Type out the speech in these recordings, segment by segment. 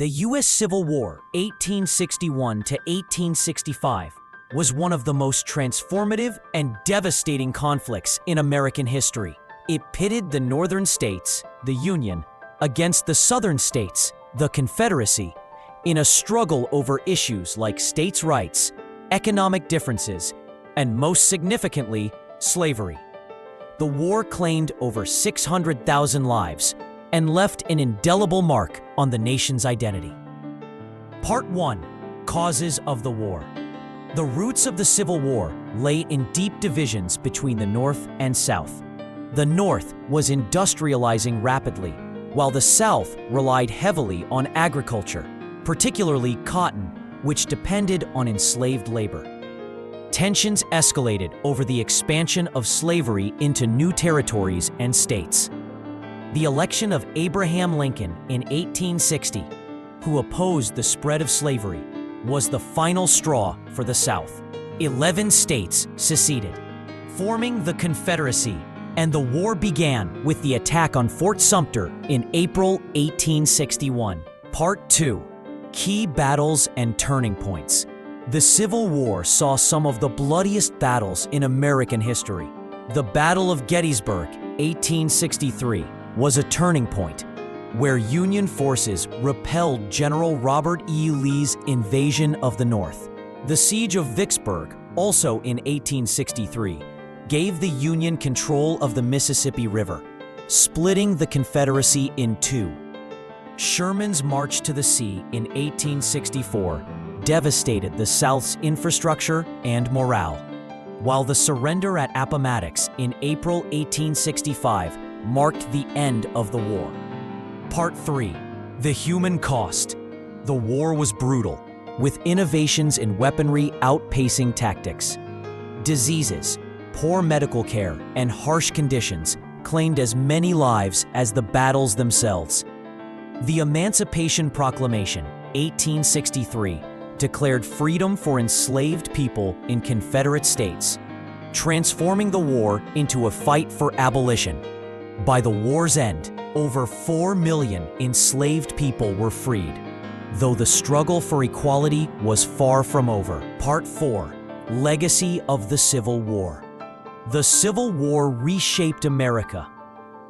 The U.S. Civil War, 1861 to 1865, was one of the most transformative and devastating conflicts in American history. It pitted the northern states, the Union, against the southern states, the Confederacy, in a struggle over issues like states' rights, economic differences, and most significantly, slavery. The war claimed over 600,000 lives and left an indelible mark on the nation's identity. Part 1. Causes of the war. The roots of the Civil War lay in deep divisions between the North and South. The North was industrializing rapidly, while the South relied heavily on agriculture, particularly cotton, which depended on enslaved labor. Tensions escalated over the expansion of slavery into new territories and states. The election of Abraham Lincoln in 1860, who opposed the spread of slavery, was the final straw for the South. 11 states seceded, forming the Confederacy, and the war began with the attack on Fort Sumter in April 1861. Part 2. Key battles and turning points. The Civil War saw some of the bloodiest battles in American history. The Battle of Gettysburg, 1863, was a turning point, where Union forces repelled General Robert E. Lee's invasion of the North. The Siege of Vicksburg, also in 1863, gave the Union control of the Mississippi River, splitting the Confederacy in two. Sherman's march to the sea in 1864 devastated the South's infrastructure and morale, while the surrender at Appomattox in April 1865 marked the end of the war. Part 3. The human cost. The war was brutal, with innovations in weaponry outpacing tactics. Diseases, poor medical care, and harsh conditions claimed as many lives as the battles themselves. The Emancipation Proclamation, 1863, declared freedom for enslaved people in Confederate states, transforming the war into a fight for abolition. By the war's end, over 4 million enslaved people were freed, though the struggle for equality was far from over. Part 4. Legacy of the Civil War. The Civil War reshaped America.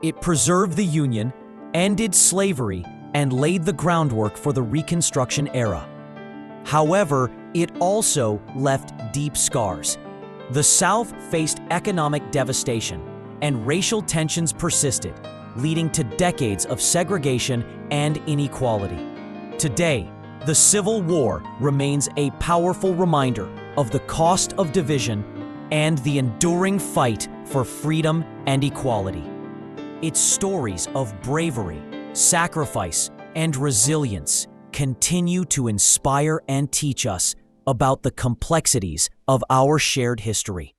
It preserved the Union, ended slavery, and laid the groundwork for the Reconstruction era. However, it also left deep scars. The South faced economic devastation, and racial tensions persisted, leading to decades of segregation and inequality. Today, the Civil War remains a powerful reminder of the cost of division and the enduring fight for freedom and equality. Its stories of bravery, sacrifice, and resilience continue to inspire and teach us about the complexities of our shared history.